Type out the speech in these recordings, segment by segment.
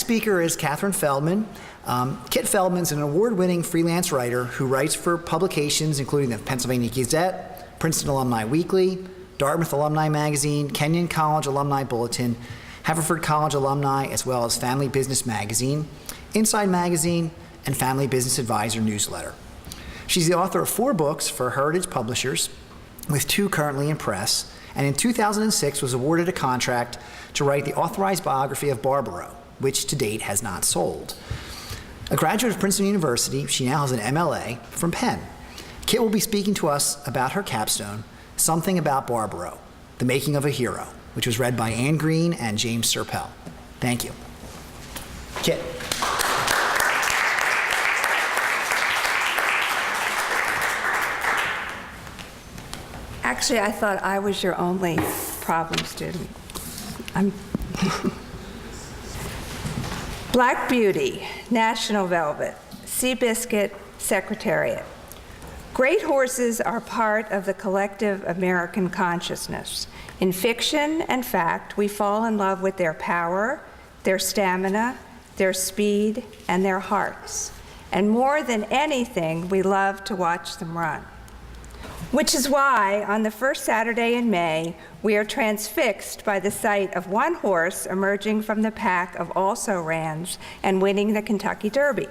speaker is Kathryn Feldman. Kit Feldman's an award-winning freelance writer who writes for publications including the Pennsylvania Gazette, Princeton Alumni Weekly, Dartmouth Alumni Magazine, Kenyon College Alumni Bulletin, Haverford College Alumni, as well as Family Business Magazine, Inside Magazine, and Family Business Advisor newsletter. She's the author of 4 books for Heritage Publishers, with 2 currently in press, and in 2006 was awarded a contract to write the authorized biography of Barbaro, which to date has not sold. A graduate of Princeton University, she now has an MLA from Penn. Kit will be speaking to us about her capstone, Something About Barbaro, The Making of a Hero, which was read by Anne Green and James Serpell. Thank you. Kit. Actually, I thought I was your only problem student. Black Beauty, National Velvet, Seabiscuit, Secretariat. Great horses are part of the collective American consciousness. In fiction and fact, we fall in love with their power, their stamina, their speed, and their hearts. And more than anything, we love to watch them run. Which is why, on the first Saturday in May, we are transfixed by the sight of one horse emerging from the pack of also-rans and winning the Kentucky Derby.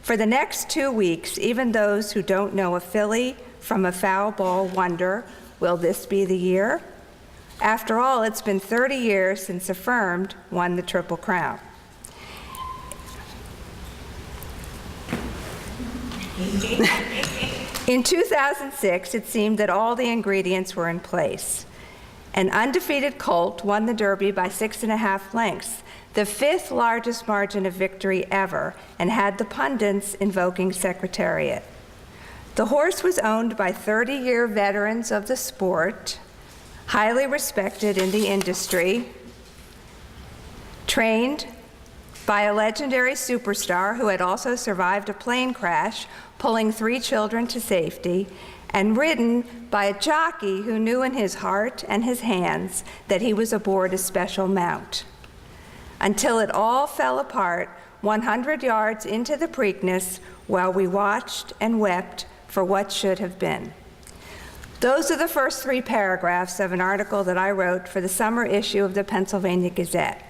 For the next 2 weeks, even those who don't know a filly from a foul ball wonder, will this be the year? After all, it's been 30 years since Affirmed won the Triple Crown. In 2006, it seemed that all the ingredients were in place. An undefeated colt won the Derby by 6.5 lengths, the 5th largest margin of victory ever, and had the pundits invoking Secretariat. The horse was owned by 30-year veterans of the sport, highly respected in the industry, trained by a legendary superstar who had also survived a plane crash, pulling 3 children to safety, and ridden by a jockey who knew in his heart and his hands that he was aboard a special mount. Until it all fell apart 100 yards into the Preakness while we watched and wept for what should have been. Those are the first 3 paragraphs of an article that I wrote for the summer issue of the Pennsylvania Gazette.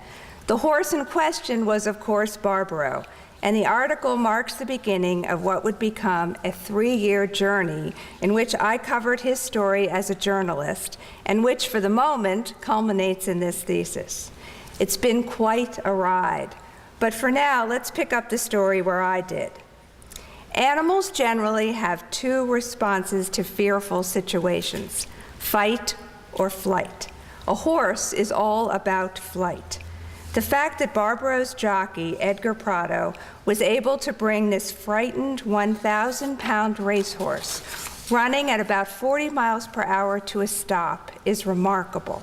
The horse in question was, of course, Barbaro, and the article marks the beginning of what would become a 3-year journey in which I covered his story as a journalist, and which, for the moment, culminates in this thesis. It's been quite a ride, but for now, let's pick up the story where I did. Animals generally have 2 responses to fearful situations: fight or flight. A horse is all about flight. The fact that Barbaro's jockey, Edgar Prado, was able to bring this frightened 1,000-pound racehorse running at about 40 miles per hour to a stop is remarkable.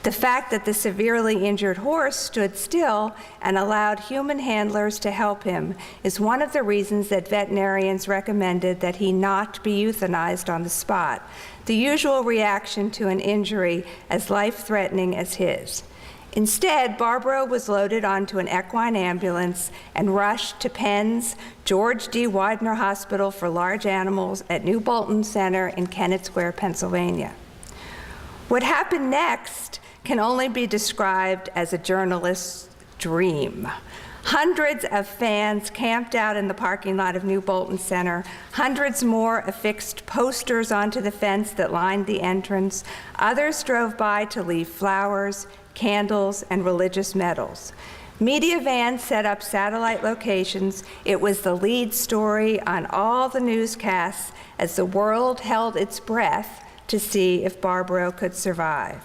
The fact that the severely injured horse stood still and allowed human handlers to help him is one of the reasons that veterinarians recommended that he not be euthanized on the spot, the usual reaction to an injury as life-threatening as his. Instead, Barbaro was loaded onto an equine ambulance and rushed to Penn's George D. Widener Hospital for Large Animals at New Bolton Center in Kennett Square, Pennsylvania. What happened next can only be described as a journalist's dream. Hundreds of fans camped out in the parking lot of New Bolton Center. Hundreds more affixed posters onto the fence that lined the entrance. Others drove by to leave flowers, candles, and religious medals. Media vans set up satellite locations. It was the lead story on all the newscasts as the world held its breath to see if Barbaro could survive.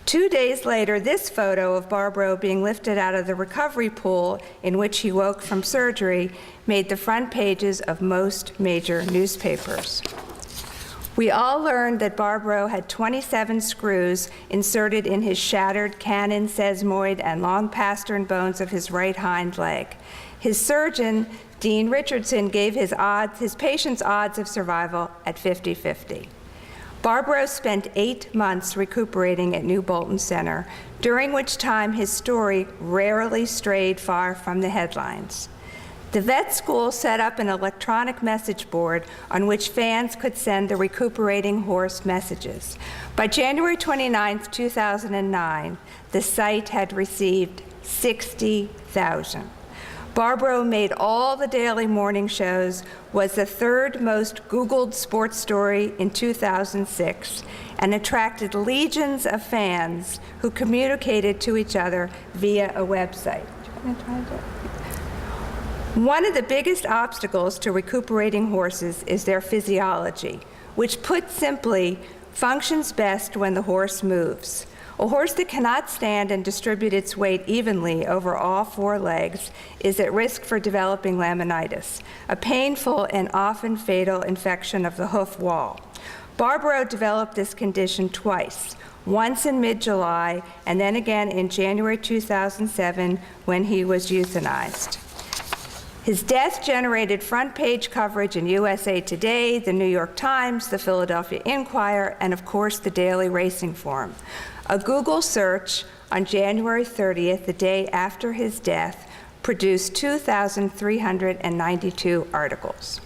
2 days later, this photo of Barbaro being lifted out of the recovery pool in which he woke from surgery made the front pages of most major newspapers. We all learned that Barbaro had 27 screws inserted in his shattered cannon, sesamoid, and long pastern bones of his right hind leg. His surgeon, Dean Richardson, gave his patient's odds of survival at 50-50. Barbaro spent 8 months recuperating at New Bolton Center, during which time his story rarely strayed far from the headlines. The vet school set up an electronic message board on which fans could send the recuperating horse messages. By January 29, 2009, the site had received 60,000. Barbaro made all the daily morning shows, was the third most Googled sports story in 2006, and attracted legions of fans who communicated to each other via a website. One of the biggest obstacles to recuperating horses is their physiology, which, put simply, functions best when the horse moves. A horse that cannot stand and distribute its weight evenly over all 4 legs is at risk for developing laminitis, a painful and often fatal infection of the hoof wall. Barbaro developed this condition twice, once in mid-July and then again in January 2007 when he was euthanized. His death generated front-page coverage in USA Today, the New York Times, the Philadelphia Inquirer, and of course the Daily Racing Form. A Google search on January 30th, the day after his death, produced 2,392 articles.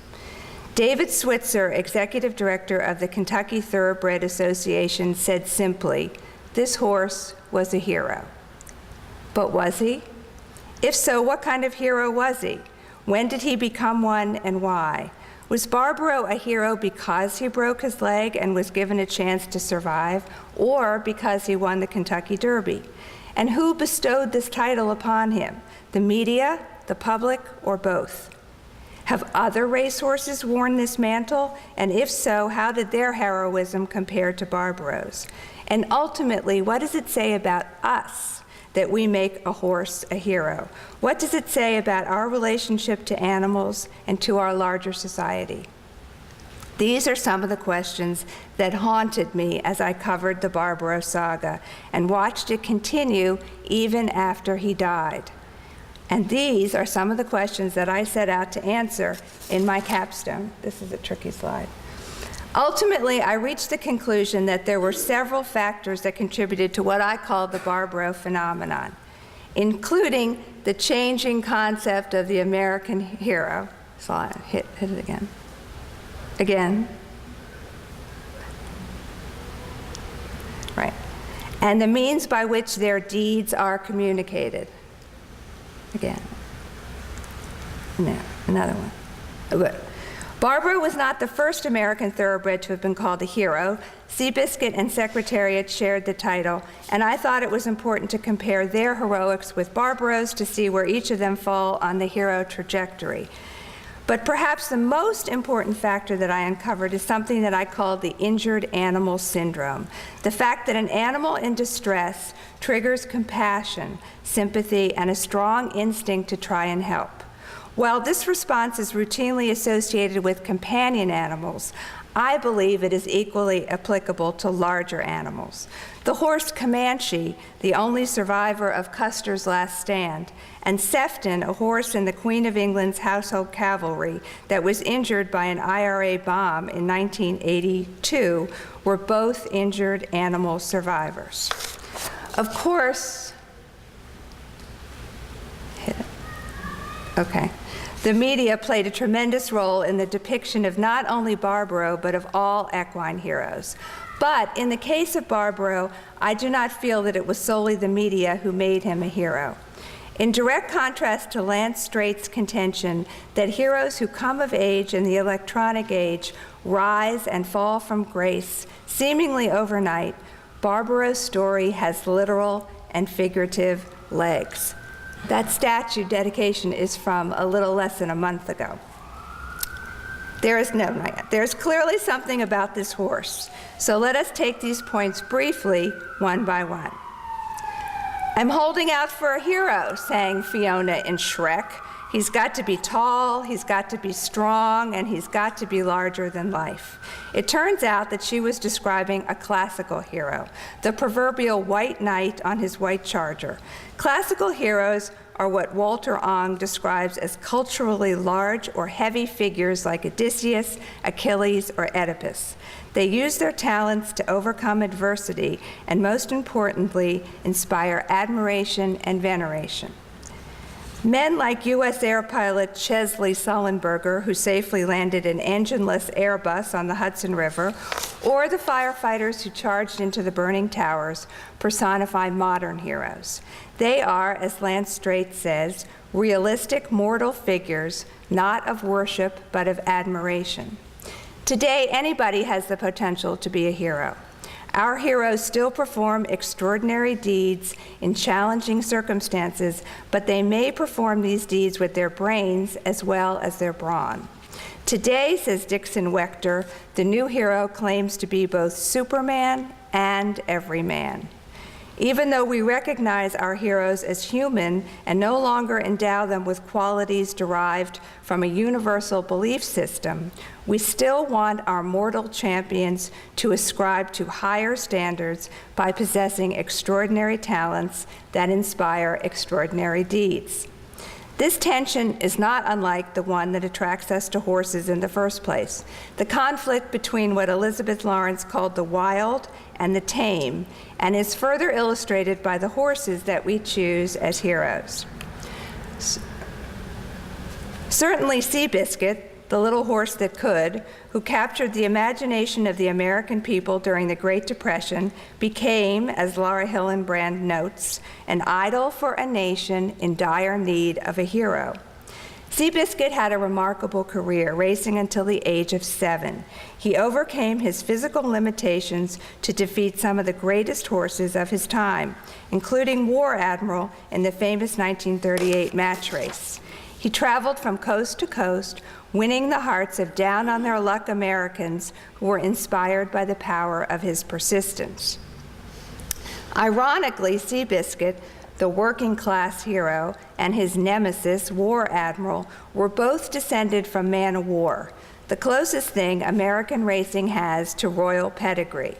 David Switzer, executive director of the Kentucky Thoroughbred Association, said simply, "This horse was a hero." But was he? If so, what kind of hero was he? When did he become one and why? Was Barbaro a hero because he broke his leg and was given a chance to survive, or because he won the Kentucky Derby? And who bestowed this title upon him? The media, the public, or both? Have other racehorses worn this mantle? And if so, how did their heroism compare to Barbaro's? And ultimately, what does it say about us that we make a horse a hero? What does it say about our relationship to animals and to our larger society? These are some of the questions that haunted me as I covered the Barbaro saga and watched it continue even after he died. And these are some of the questions that I set out to answer in my capstone. This is a tricky slide. Ultimately, I reached the conclusion that there were several factors that contributed to what I call the Barbaro phenomenon, including the changing concept of the American hero. Slide, hit it again. Again. Right. And the means by which their deeds are communicated. Again. No, another one. Good. Barbaro was not the first American thoroughbred to have been called a hero. Seabiscuit and Secretariat shared the title, and I thought it was important to compare their heroics with Barbaro's to see where each of them fall on the hero trajectory. But perhaps the most important factor that I uncovered is something that I called the injured animal syndrome. The fact that an animal in distress triggers compassion, sympathy, and a strong instinct to try and help. While this response is routinely associated with companion animals, I believe it is equally applicable to larger animals. The horse Comanche, the only survivor of Custer's last stand, and Sefton, a horse in the Queen of England's household cavalry that was injured by an IRA bomb in 1982, were both injured animal survivors. Of course, okay. The media played a tremendous role in the depiction of not only Barbaro, but of all equine heroes. But in the case of Barbaro, I do not feel that it was solely the media who made him a hero. In direct contrast to Lance Straight's contention that heroes who come of age in the electronic age rise and fall from grace seemingly overnight, Barbaro's story has literal and figurative legs. That statue dedication is from a little less than a month ago. There's clearly something about this horse. So let us take these points briefly, one by one. I'm holding out for a hero, sang Fiona in Shrek. He's got to be tall, he's got to be strong, and he's got to be larger than life. It turns out that she was describing a classical hero, the proverbial white knight on his white charger. Classical heroes are what Walter Ong describes as culturally large or heavy figures like Odysseus, Achilles, or Oedipus. They use their talents to overcome adversity and, most importantly, inspire admiration and veneration. Men like U.S. air pilot Chesley Sullenberger, who safely landed an engineless Airbus on the Hudson River, or the firefighters who charged into the burning towers, personify modern heroes. They are, as Lance Straight says, realistic mortal figures, not of worship, but of admiration. Today, anybody has the potential to be a hero. Our heroes still perform extraordinary deeds in challenging circumstances, but they may perform these deeds with their brains as well as their brawn. Today, says Dixon Wechter, the new hero claims to be both Superman and everyman. Even though we recognize our heroes as human and no longer endow them with qualities derived from a universal belief system, we still want our mortal champions to ascribe to higher standards by possessing extraordinary talents that inspire extraordinary deeds. This tension is not unlike the one that attracts us to horses in the first place, the conflict between what Elizabeth Lawrence called the wild and the tame, and is further illustrated by the horses that we choose as heroes. Certainly Seabiscuit, the little horse that could, who captured the imagination of the American people during the Great Depression, became, as Laura Hillenbrand notes, an idol for a nation in dire need of a hero. Seabiscuit had a remarkable career, racing until the age of 7. He overcame his physical limitations to defeat some of the greatest horses of his time, including War Admiral in the famous 1938 match race. He traveled from coast to coast, winning the hearts of down-on-their-luck Americans who were inspired by the power of his persistence. Ironically, Seabiscuit, the working-class hero, and his nemesis, War Admiral, were both descended from man-o'-war, the closest thing American racing has to royal pedigree.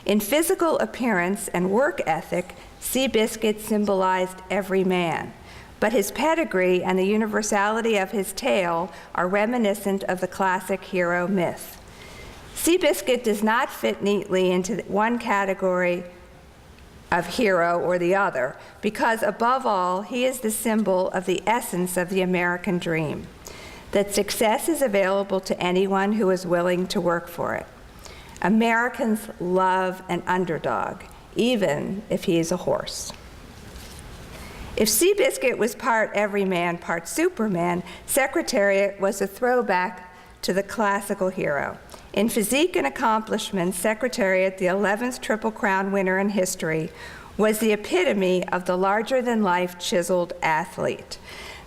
In physical appearance and work ethic, Seabiscuit symbolized every man. But his pedigree and the universality of his tale are reminiscent of the classic hero myth. Seabiscuit does not fit neatly into one category of hero or the other, because above all, he is the symbol of the essence of the American dream, that success is available to anyone who is willing to work for it. Americans love an underdog, even if he is a horse. If Seabiscuit was part everyman, part Superman, Secretariat was a throwback to the classical hero. In physique and accomplishments, Secretariat, the 11th Triple Crown winner in history, was the epitome of the larger-than-life chiseled athlete.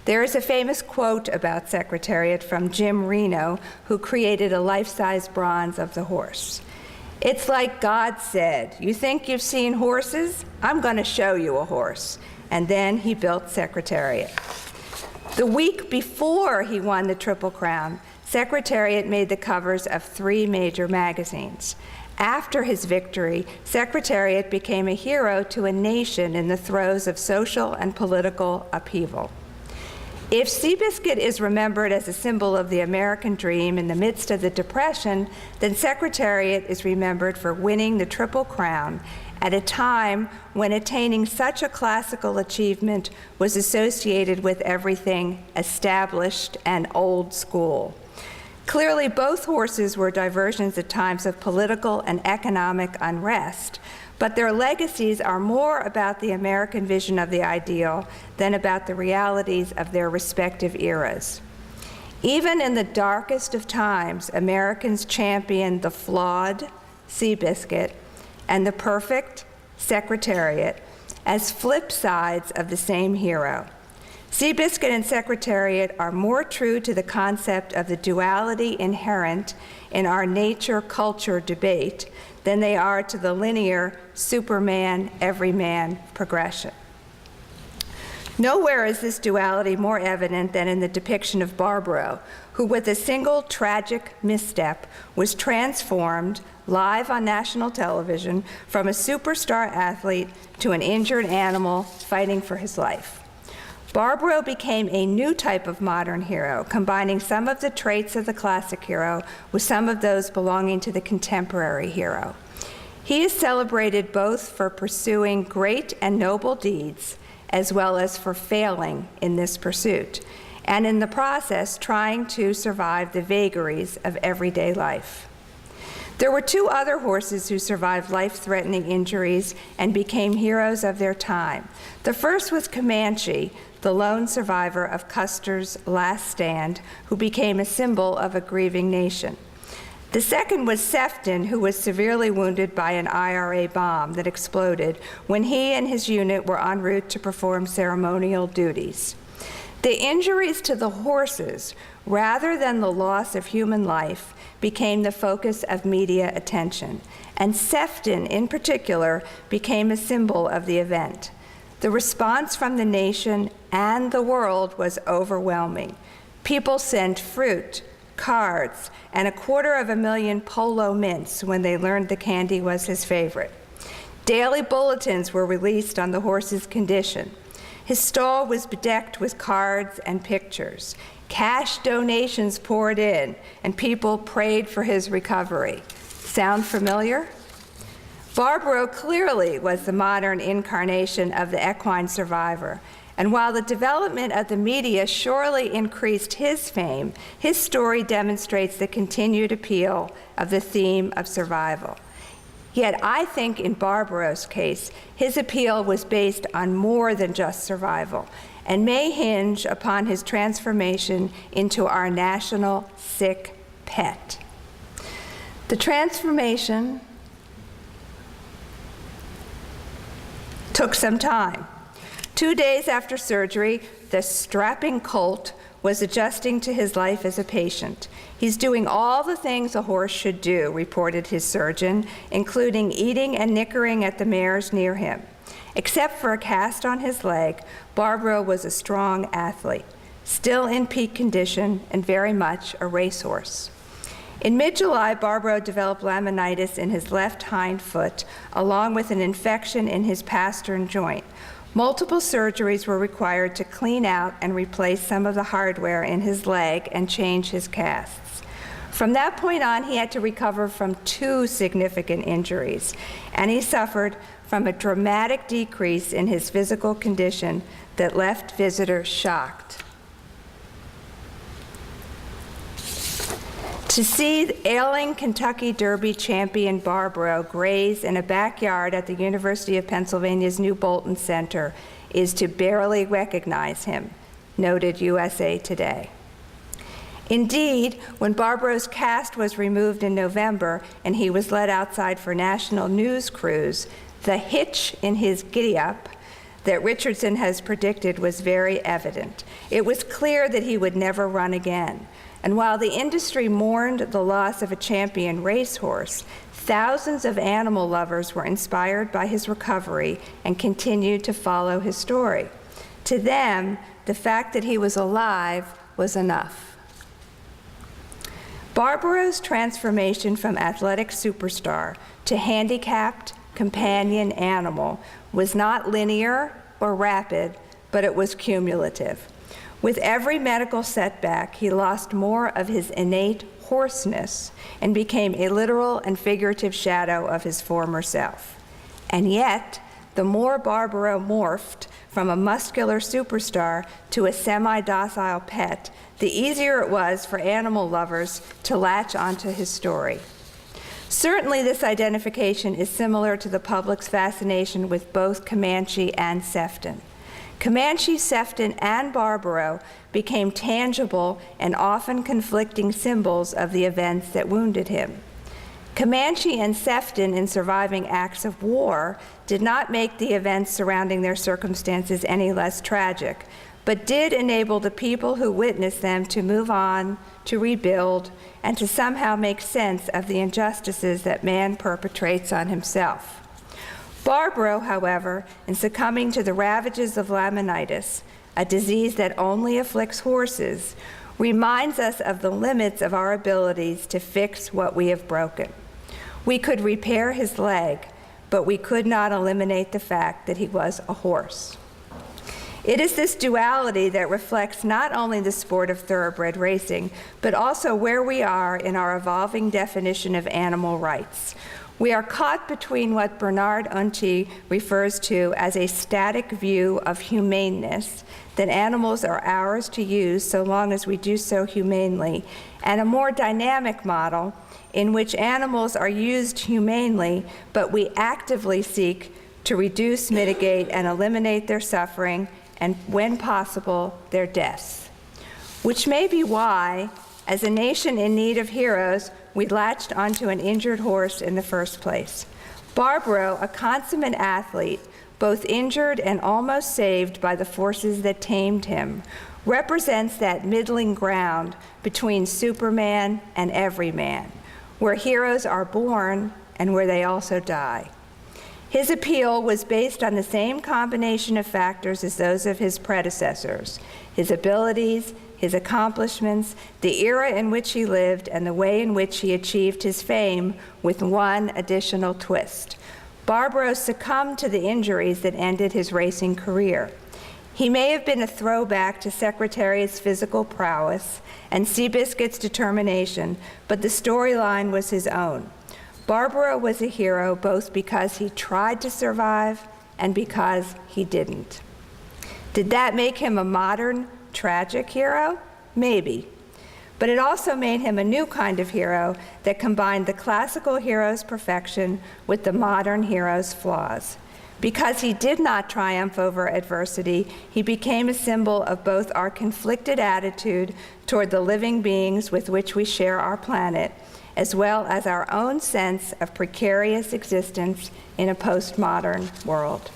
There is a famous quote about Secretariat from Jim Reno, who created a life-size bronze of the horse. "It's like God said, you think you've seen horses? I'm going to show you a horse." And then he built Secretariat. The week before he won the Triple Crown, Secretariat made the covers of 3 major magazines. After his victory, Secretariat became a hero to a nation in the throes of social and political upheaval. If Seabiscuit is remembered as a symbol of the American dream in the midst of the Depression, then Secretariat is remembered for winning the Triple Crown at a time when attaining such a classical achievement was associated with everything established and old school. Clearly, both horses were diversions at times of political and economic unrest, but their legacies are more about the American vision of the ideal than about the realities of their respective eras. Even in the darkest of times, Americans championed the flawed Seabiscuit and the perfect Secretariat as flip sides of the same hero. Seabiscuit and Secretariat are more true to the concept of the duality inherent in our nature-culture debate than they are to the linear Superman, everyman progression. Nowhere is this duality more evident than in the depiction of Barbaro, who with a single tragic misstep was transformed live on national television from a superstar athlete to an injured animal fighting for his life. Barbaro became a new type of modern hero, combining some of the traits of the classic hero with some of those belonging to the contemporary hero. He is celebrated both for pursuing great and noble deeds, as well as for failing in this pursuit, and in the process trying to survive the vagaries of everyday life. There were two other horses who survived life-threatening injuries and became heroes of their time. The first was Comanche, the lone survivor of Custer's last stand, who became a symbol of a grieving nation. The second was Sefton, who was severely wounded by an IRA bomb that exploded when he and his unit were en route to perform ceremonial duties. The injuries to the horses, rather than the loss of human life, became the focus of media attention, and Sefton, in particular, became a symbol of the event. The response from the nation and the world was overwhelming. People sent fruit, cards, and 250,000 polo mints when they learned the candy was his favorite. Daily bulletins were released on the horse's condition. His stall was bedecked with cards and pictures. Cash donations poured in, and people prayed for his recovery. Sound familiar? Barbaro clearly was the modern incarnation of the equine survivor, and while the development of the media surely increased his fame, his story demonstrates the continued appeal of the theme of survival. Yet I think in Barbaro's case, his appeal was based on more than just survival, and may hinge upon his transformation into our national sick pet. The transformation took some time. 2 days after surgery, the strapping colt was adjusting to his life as a patient. He's doing all the things a horse should do, reported his surgeon, including eating and nickering at the mares near him. Except for a cast on his leg, Barbaro was a strong athlete, still in peak condition and very much a racehorse. In mid-July, Barbaro developed laminitis in his left hind foot, along with an infection in his pastern joint. Multiple surgeries were required to clean out and replace some of the hardware in his leg and change his casts. From that point on, he had to recover from 2 significant injuries, and he suffered from a dramatic decrease in his physical condition that left visitors shocked. To see the ailing Kentucky Derby champion Barbaro graze in a backyard at the University of Pennsylvania's New Bolton Center is to barely recognize him, noted USA Today. Indeed, when Barbaro's cast was removed in November and he was led outside for national news crews, the hitch in his giddy-up that Richardson has predicted was very evident. It was clear that he would never run again. And while the industry mourned the loss of a champion racehorse, thousands of animal lovers were inspired by his recovery and continued to follow his story. To them, the fact that he was alive was enough. Barbaro's transformation from athletic superstar to handicapped companion animal was not linear or rapid, but it was cumulative. With every medical setback, he lost more of his innate hoarseness and became a literal and figurative shadow of his former self. And yet, the more Barbaro morphed from a muscular superstar to a semi-docile pet, the easier it was for animal lovers to latch onto his story. Certainly, this identification is similar to the public's fascination with both Comanche and Sefton. Comanche, Sefton, and Barbaro became tangible and often conflicting symbols of the events that wounded him. Comanche and Sefton, in surviving acts of war, did not make the events surrounding their circumstances any less tragic, but did enable the people who witnessed them to move on, to rebuild, and to somehow make sense of the injustices that man perpetrates on himself. Barbaro, however, in succumbing to the ravages of laminitis, a disease that only afflicts horses, reminds us of the limits of our abilities to fix what we have broken. We could repair his leg, but we could not eliminate the fact that he was a horse. It is this duality that reflects not only the sport of thoroughbred racing, but also where we are in our evolving definition of animal rights. We are caught between what Bernard Unti refers to as a static view of humaneness, that animals are ours to use so long as we do so humanely, and a more dynamic model in which animals are used humanely, but we actively seek to reduce, mitigate, and eliminate their suffering, and when possible, their deaths. Which may be why, as a nation in need of heroes, we latched onto an injured horse in the first place. Barbaro, a consummate athlete, both injured and almost saved by the forces that tamed him, represents that middling ground between Superman and everyman, where heroes are born and where they also die. His appeal was based on the same combination of factors as those of his predecessors: his abilities, his accomplishments, the era in which he lived, and the way in which he achieved his fame, with one additional twist. Barbaro succumbed to the injuries that ended his racing career. He may have been a throwback to Secretariat's physical prowess and Seabiscuit's determination, but the storyline was his own. Barbaro was a hero both because he tried to survive and because he didn't. Did that make him a modern, tragic hero? Maybe. But it also made him a new kind of hero that combined the classical hero's perfection with the modern hero's flaws. Because he did not triumph over adversity, he became a symbol of both our conflicted attitude toward the living beings with which we share our planet, as well as our own sense of precarious existence in a postmodern world.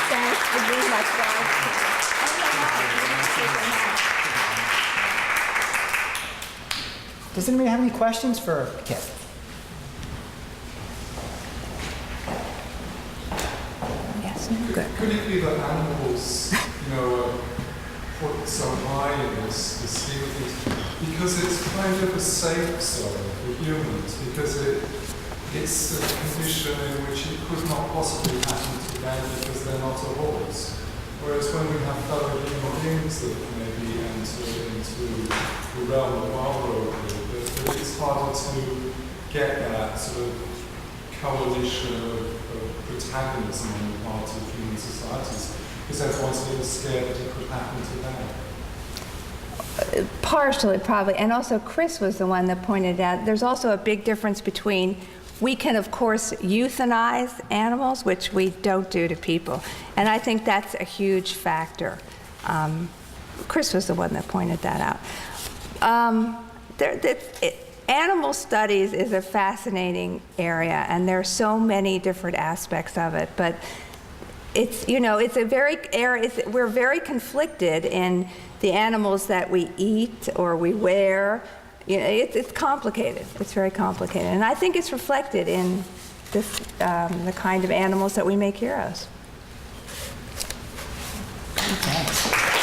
Thanks for being my guide. Does anybody have any questions for Kit? Yes, good. Could it be that animals, are put so high in this scheme of things because it's kind of a safe zone for humans, because it's a condition in which it could not possibly happen to them because they're not a horse. Whereas when we have fellow human beings that maybe enter into the realm of Barbaro, that it's harder to get that sort of coalition of protagonism on the part of human societies, because everyone's a little scared that it could happen to them. Partially, probably. And also, Chris was the one that pointed out there's also a big difference between, we can, of course, euthanize animals, which we don't do to people. And I think that's a huge factor. Chris was the one that pointed that out. Animal studies is a fascinating area, and there are so many different aspects of it. But it's, it's a very we're very conflicted in the animals that we eat or we wear. It's complicated. It's very complicated, and I think it's reflected in this, the kind of animals that we make heroes. Thanks.